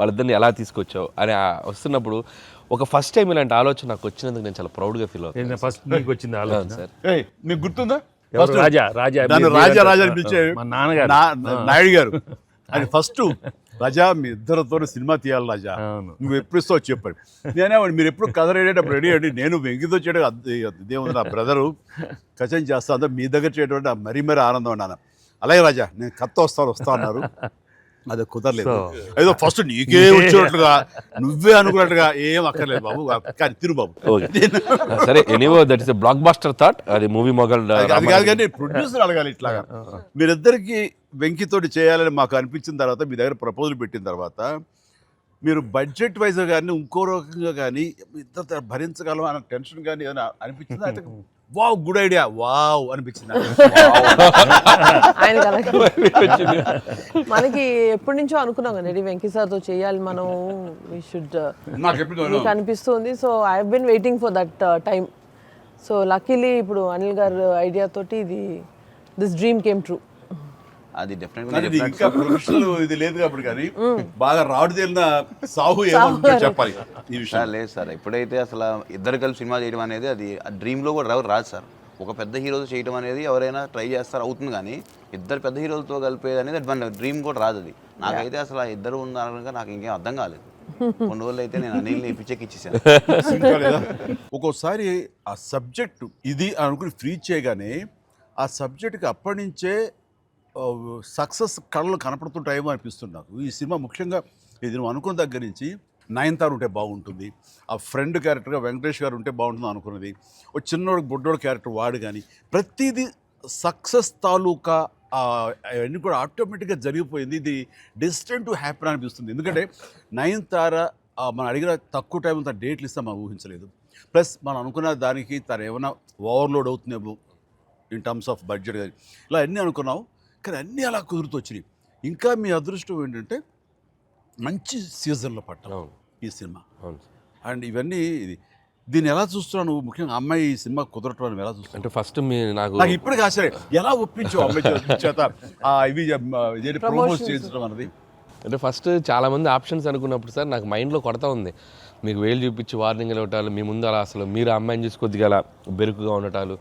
[SPEAKER 2] వాళ్ళిద్దరిని ఎలా తీసుకొచ్చావు అని వస్తున్నప్పుడు ఒక ఫస్ట్ టైం ఇలాంటి ఆలోచన నాకు వచ్చినందుకు నేను చాలా ప్రౌడ్గా ఫీల్ అవుతాను.
[SPEAKER 3] ఫస్ట్ మీకు వచ్చింది ఆలోచన
[SPEAKER 1] సార్. మీకు గుర్తుందా?
[SPEAKER 3] రాజా
[SPEAKER 1] మా నాన్నగారు నాయుడు గారు అది ఫస్ట్, రాజా మీ ఇద్దరితో సినిమా తీయాలి రాజా, నువ్వు ఎప్పుడు ఇస్తావు చెప్పండి. నేనే మీరు ఎప్పుడు కథ రెడేటప్పుడు రెడీ అండి, నేను వెంకితో చేయడం ఇదేముంది, నా బ్రదరు కచన్ చేస్తా, అంతా మీ దగ్గర చేయడం మరీ ఆనందం అన్నాను. అలాగే రాజా నేను కథ వస్తా అన్నారు, అది కుదరలేదు. ఏదో ఫస్ట్ నీకే వచ్చేటట్టుగా నువ్వే అనుకున్నట్టుగా ఏం అక్కర్లేదు బాబు, కానీ తిరు బాబు.
[SPEAKER 2] సరే, anyway that is a blockbuster thought. అది మూవీ మొగల్
[SPEAKER 1] అది కాదు, కానీ ప్రొడ్యూసర్ అడగాలి ఇట్లాగా. మీరిద్దరికి వెంకితోటి చేయాలని మాకు అనిపించిన తర్వాత, మీ దగ్గర ప్రపోజల్ పెట్టిన తర్వాత, మీరు బడ్జెట్ వైజ్ కానీ ఇంకో రకంగా కానీ ఇద్దరు భరించగలం అన్న టెన్షన్ కానీ ఏదైనా అనిపించిందా? అయితే వావ్ గుడ్ ఐడియా వావ్ అనిపించింది
[SPEAKER 4] ఆయన మనకి ఎప్పటి నుంచో అనుకున్నాం కదా వెంకీ సార్తో చేయాలి మనం, వి షుడ్, నాకు అనిపిస్తుంది. So I have been waiting for that time. So luckily ఇప్పుడు అనిల్ గారు ఐడియా తోటి దిస్ డ్రీమ్ కేమ్ ట్రూ.
[SPEAKER 5] అది
[SPEAKER 1] కానీ ఇది
[SPEAKER 5] డెఫినెట్గా
[SPEAKER 1] ఇంకా ప్రొఫెషనల్ ఇది లేదు కాబట్టి కానీ బాగా రాడు తేలిన సాహు ఏమో చెప్పాలి ఈ విషయం.
[SPEAKER 5] సార్ లేదు సార్, ఎప్పుడైతే అసలు ఇద్దరు కలిసి సినిమా చేయడం అనేది అది డ్రీమ్లో కూడా రాదు సార్. ఒక పెద్ద హీరోతో చేయడం అనేది ఎవరైనా ట్రై చేస్తారు, అవుతుంది, కానీ ఇద్దరు పెద్ద హీరోలతో కలిపేది అనేది అది మన డ్రీమ్ కూడా రాదు. అది నాకైతే అసలు ఆ ఇద్దరు ఉన్నారనగా నాకు ఇంకేం అర్థం కాలేదు. కొన్ని రోజులు అయితే నేను అనిల్ని పిచ్చెక్కిచ్చేసాను.
[SPEAKER 1] సింపుల్ కదా. ఒక్కోసారి ఆ సబ్జెక్ట్ ఇది అనుకుని ఫ్రీ చేయగానే ఆ సబ్జెక్ట్కి అప్పటి నుంచే సక్సెస్ కళలు కనపడుతుంటాయేమో అనిపిస్తుంది నాకు. ఈ సినిమా ముఖ్యంగా ఇది నువ్వు అనుకున్న దగ్గర నుంచి నయనతార ఉంటే బాగుంటుంది, ఆ ఫ్రెండ్ క్యారెక్టర్గా వెంకటేష్ గారు ఉంటే బాగుంటుంది అనుకున్నది, ఒక చిన్నోడు బుడ్డోడు క్యారెక్టర్ వాడు, కానీ ప్రతిదీ సక్సెస్ తాలూకా అవన్నీ కూడా ఆటోమేటిక్గా జరిగిపోయింది. ఇది డెస్టిన్ టు హ్యాపీ అనిపిస్తుంది. ఎందుకంటే నయనతార మనం అడిగిన తక్కువ టైం అంత డేట్లు ఇస్తే మనం ఊహించలేదు. ప్లస్ మనం అనుకున్న దానికి తను ఏమైనా ఓవర్లోడ్ అవుతుందేమో ఇన్ టర్మ్స్ ఆఫ్ బడ్జెట్ కానీ ఇలా అన్నీ అనుకున్నాం, కానీ అన్నీ అలా కుదురుతూ వచ్చినాయి. ఇంకా మీ అదృష్టం ఏంటంటే మంచి సీజన్లో పట్టాం ఈ సినిమా. అండ్ ఇవన్నీ దీన్ని ఎలా చూస్తున్నావు నువ్వు? ముఖ్యంగా అమ్మాయి ఈ సినిమా కుదరటం అని ఎలా చూస్తావు?
[SPEAKER 2] అంటే ఫస్ట్ నాకు
[SPEAKER 1] ఇప్పటికి ఆశ్చర్యం, ఎలా ఒప్పించావు అమ్మాయి చేత ఇవి ప్రమోట్ చేయించడం అన్నది?
[SPEAKER 2] అంటే ఫస్ట్ చాలామంది ఆప్షన్స్ అనుకున్నప్పుడు సార్ నాకు మైండ్లో కొడతా ఉంది, మీకు వేలు చూపించి వార్నింగ్ ఇవ్వటాలు, మీ ముందు అలా అసలు మీరు అమ్మాయిని చూసి కొద్దిగా అలా బెరుకుగా ఉండటాలు,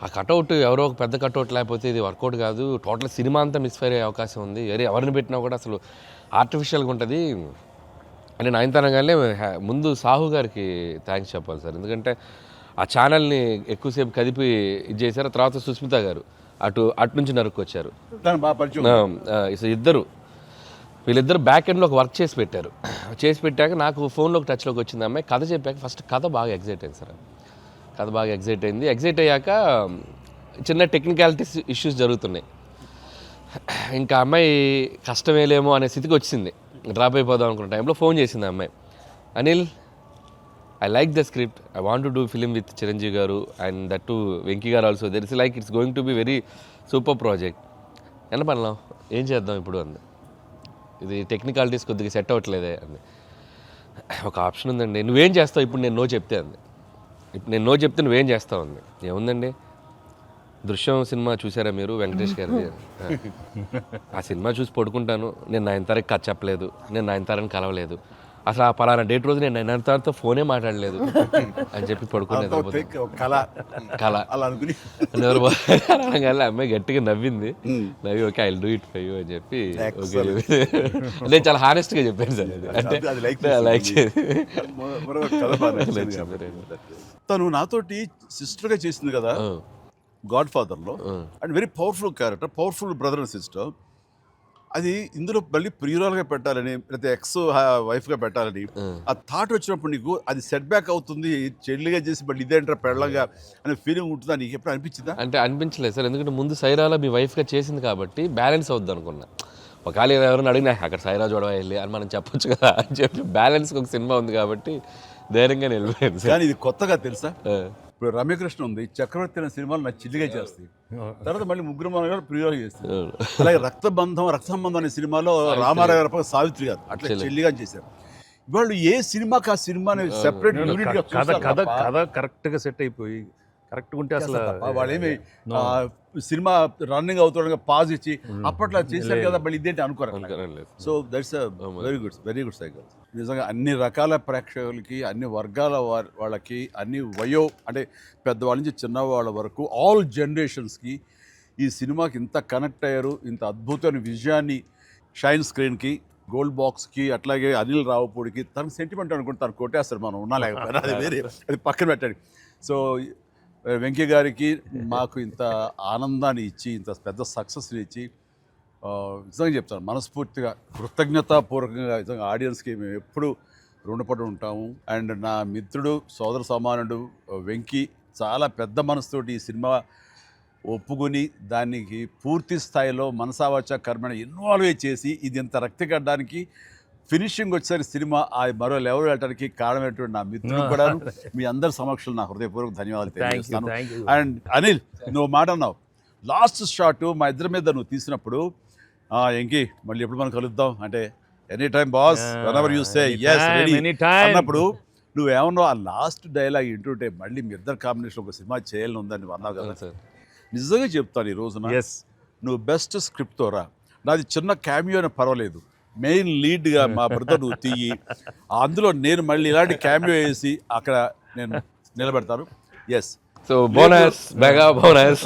[SPEAKER 2] ఆ కటౌట్ ఎవరో ఒక పెద్ద కటౌట్ లేకపోతే ఇది వర్కౌట్ కాదు, టోటల్ సినిమా అంతా మిస్ఫైర్ అయ్యే అవకాశం ఉంది, ఎవరిని పెట్టినా కూడా అసలు ఆర్టిఫిషియల్గా ఉంటుంది అని నయనతారగానే ముందు సాహు గారికి థ్యాంక్స్ చెప్పాలి సార్. ఎందుకంటే ఆ ఛానల్ని ఎక్కువసేపు కదిపి ఇది చేశారు. తర్వాత సుస్మిత గారు అటు నుంచి నరుక్కొచ్చారు. వీళ్ళిద్దరు బ్యాక్ ఎండ్లో ఒక వర్క్ చేసి పెట్టారు. చేసి పెట్టాక నాకు ఫోన్లోకి టచ్లోకి వచ్చింది అమ్మాయి. కథ చెప్పాక ఫస్ట్ కథ బాగా ఎగ్జైట్ అయింది సార్. కథ బాగా ఎగ్జైట్ అయింది. ఎగ్జైట్ అయ్యాక చిన్న టెక్నికాలిటీస్ ఇష్యూస్ జరుగుతున్నాయి. ఇంకా అమ్మాయి కష్టమేలేమో అనే స్థితికి వచ్చింది. డ్రాప్ అయిపోదాం అనుకున్న టైంలో ఫోన్ చేసింది అమ్మాయి, Anil I like the script, I want to do film with Chiranjeevi గారు అండ్ దట్ టు వెంకీ గారు also, there is like it's going to be very super project. ఎంత పడలాం, ఏం చేద్దాం ఇప్పుడు అంది. ఇది టెక్నికాలిటీస్ కొద్దిగా సెట్ అవ్వట్లేదే అంది. ఒక ఆప్షన్ ఉందండి, నువ్వేం చేస్తావు ఇప్పుడు నేను నో చెప్తే అంది. ఇప్పుడు నేను నో చెప్తే నువ్వేం చేస్తావు అంది. ఏముందండి, దృశ్యం సినిమా చూసారా మీరు వెంకటేష్ గారిది? ఆ సినిమా చూసి పడుకుంటాను, నేను నయనతారకి కథ చెప్పలేదు, నేను నయనతారని కలవలేదు, అసలు ఆ పలానా డేట్ రోజు నేను నయనతారతో ఫోనే మాట్లాడలేదు అని చెప్పి పడుకునేది. కళ అనగానే అమ్మాయి గట్టిగా నవ్వింది. నవ్వి okay I will do it for you అని చెప్పి ఓకే నేను చాలా హానెస్ట్గా చెప్పాను సార్. అది అంటే లైక్
[SPEAKER 1] తను నాతోటి సిస్టర్గా చేసింది కదా గాడ్ ఫాదర్లో, and very powerful character, powerful brother and sister. అది ఇందులో మళ్ళీ ప్రియురాలుగా పెట్టాలని లేకపోతే ఎక్స్ వైఫ్గా పెట్టాలని ఆ థాట్ వచ్చినప్పుడు నీకు అది సెట్ బ్యాక్ అవుతుంది, చెల్లిగా చేసి మళ్ళీ ఇదేంటారా పెళ్ళగా అనే ఫీలింగ్ ఉంటుందా నీకు? ఎప్పుడు అనిపించిందా?
[SPEAKER 2] అంటే అనిపించలేదు సార్, ఎందుకంటే ముందు సైరాలో మీ వైఫ్గా చేసింది కాబట్టి బ్యాలెన్స్ అవుద్ది అనుకున్నా. ఒకవేళ ఎవరైనా అడిగినా అక్కడ సైరా చూడవా వెళ్ళి అని మనం చెప్పొచ్చు కదా అని చెప్పి బ్యాలెన్స్కి ఒక సినిమా ఉంది కాబట్టి ధైర్యంగా వెళ్ళిపోయింది.
[SPEAKER 1] కానీ ఇది కొత్తగా తెలుసా, ఇప్పుడు రమ్యకృష్ణ ఉంది, చక్రవర్తి అనే సినిమాలు నాకు చిల్లిగా చేస్తాయి, తర్వాత మళ్ళీ ముగ్గురు మన ప్రియులు చేస్తారు. అలాగే రక్త సంబంధం అనే సినిమాలో రామారావు గారు సావిత్రి గారు అట్లా చెల్లిగా చేశారు. వాళ్ళు ఏ సినిమాకి ఆ సినిమాని సెపరేట్ యూనిట్ గా
[SPEAKER 3] కథ కరెక్ట్గా సెట్ అయిపోయి కరెక్ట్గా ఉంటే అసలు
[SPEAKER 1] వాళ్ళేమి సినిమా రన్నింగ్ అవుతుండగా పాజ్ ఇచ్చి అప్పట్లో చేశారు కదా మళ్ళీ ఇదేంటి అనుకోరు. So that's very good cycle. నిజంగా అన్ని రకాల ప్రేక్షకులకి, అన్ని వర్గాల వాళ్ళకి, అన్ని అంటే పెద్దవాళ్ళ నుంచి చిన్నవాళ్ళ వరకు ఆల్ జనరేషన్స్కి ఈ సినిమాకి ఇంత కనెక్ట్ అయ్యారు. ఇంత అద్భుతమైన విజయాన్ని షైన్ స్క్రీన్కి, గోల్డ్ బాక్స్కి, అట్లాగే అనిల్ రావుపూడికి తనకు సెంటిమెంట్ అనుకుంటే తను కొట్టేస్తారు, మనం ఉన్నా లేకపోయినా అది వేరే, అది పక్కన పెట్టండి. సో వెంకీ గారికి మాకు ఇంత ఆనందాన్ని ఇచ్చి, ఇంత పెద్ద సక్సెస్ని ఇచ్చి నిజంగా చెప్తాను మనస్ఫూర్తిగా కృతజ్ఞతాపూర్వకంగా నిజంగా ఆడియన్స్కి మేము ఎప్పుడు రుణపడి ఉంటాము. అండ్ నా మిత్రుడు, సోదర సమానుడు వెంకీ చాలా పెద్ద మనసుతోటి ఈ సినిమా ఒప్పుకొని దానికి పూర్తి స్థాయిలో మనసావాచ కర్మని ఇన్వాల్వ్ చేసి ఇది ఇంత రక్తికట్టడానికి ఫినిషింగ్ వచ్చేసరి సినిమా ఆ మరో లెవెల్ వెళ్ళడానికి కారణమైనటువంటి నా మిత్రుడు కూడా మీ అందరి సమక్షంలో నా హృదయపూర్వక ధన్యవాదాలు తెలియజేస్తాను. అండ్ అనిల్, నువ్వు మాట అన్నావు లాస్ట్ షాట్ మా ఇద్దరి మీద నువ్వు తీసినప్పుడు, ఎంకి మళ్ళీ ఎప్పుడు మనం కలుద్దాం అంటే any time boss, whenever you say yes ready అన్నప్పుడు నువ్వేమన్నా ఆ లాస్ట్ డైలాగ్ వింటుంటే మళ్ళీ మీ ఇద్దరు కాంబినేషన్ ఒక సినిమా చేయాలని ఉందని నువ్వు అన్నావు కదా
[SPEAKER 2] సార్
[SPEAKER 1] నిజంగా చెప్తాను ఈ రోజున
[SPEAKER 3] ఎస్
[SPEAKER 1] నువ్వు బెస్ట్ స్క్రిప్ట్తో రా నాది చిన్న క్యామియో అని పర్వాలేదు మెయిన్ లీడ్గా మా బ్రదర్ నువ్వు తీయి అందులో నేను మళ్ళీ ఇలాంటి క్యామియో వేసి అక్కడ నేను నిలబెడతాను yes
[SPEAKER 2] so bonus mega bonus.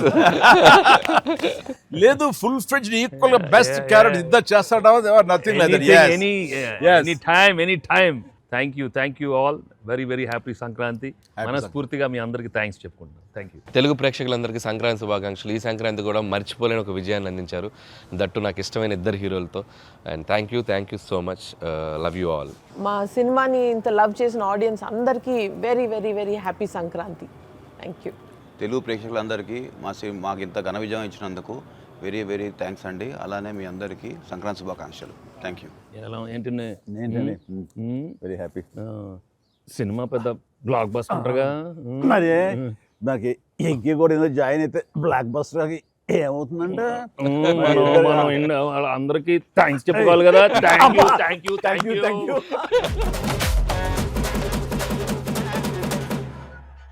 [SPEAKER 1] లేదు ఫుల్ ఫ్రెండ్ ఈక్వల్ గా బెస్ట్ క్యారెక్టర్ ఇద్దరు చేస్తాడా nothing like that
[SPEAKER 3] any time thank you all very happy Sankranti. మనస్ఫూర్తిగా మీ అందరికి థ్యాంక్స్ చెప్పుకుంటున్నాను. Thank you.
[SPEAKER 2] తెలుగు ప్రేక్షకులందరికీ సంక్రాంతి శుభాకాంక్షలు. ఈ సంక్రాంతి కూడా మర్చిపోలేని ఒక విజయాన్ని అందించారు, దట్టు నాకు ఇష్టమైన ఇద్దరు హీరోలతో. And thank you so much. Love you all.
[SPEAKER 4] మా సినిమాని ఇంత లవ్ చేసిన ఆడియన్స్ అందరికీ very happy Sankranti. Thank you.
[SPEAKER 5] Telugu ప్రేక్షకులందరికీ మాకు ఇంత ఘన విజయం ఇచ్చినందుకు వెరీ థ్యాంక్స్ అండి. అలానే మీ అందరికీ సంక్రాంతి శుభాకాంక్షలు. Thank you.
[SPEAKER 3] ఎలా ఏంటంటే
[SPEAKER 1] వెరీ హ్యాపీ
[SPEAKER 3] సినిమా పెద్ద బ్లాక్ బస్టర్గా
[SPEAKER 1] మరి నాకు ఇంకే కూడా ఏదో జాయిన్ అయితే బ్లాక్ బస్టర్ ఏమవుతుందంటే
[SPEAKER 3] మనం అందరికీ థ్యాంక్స్ చెప్పుకోవాలి కదా. Thank you.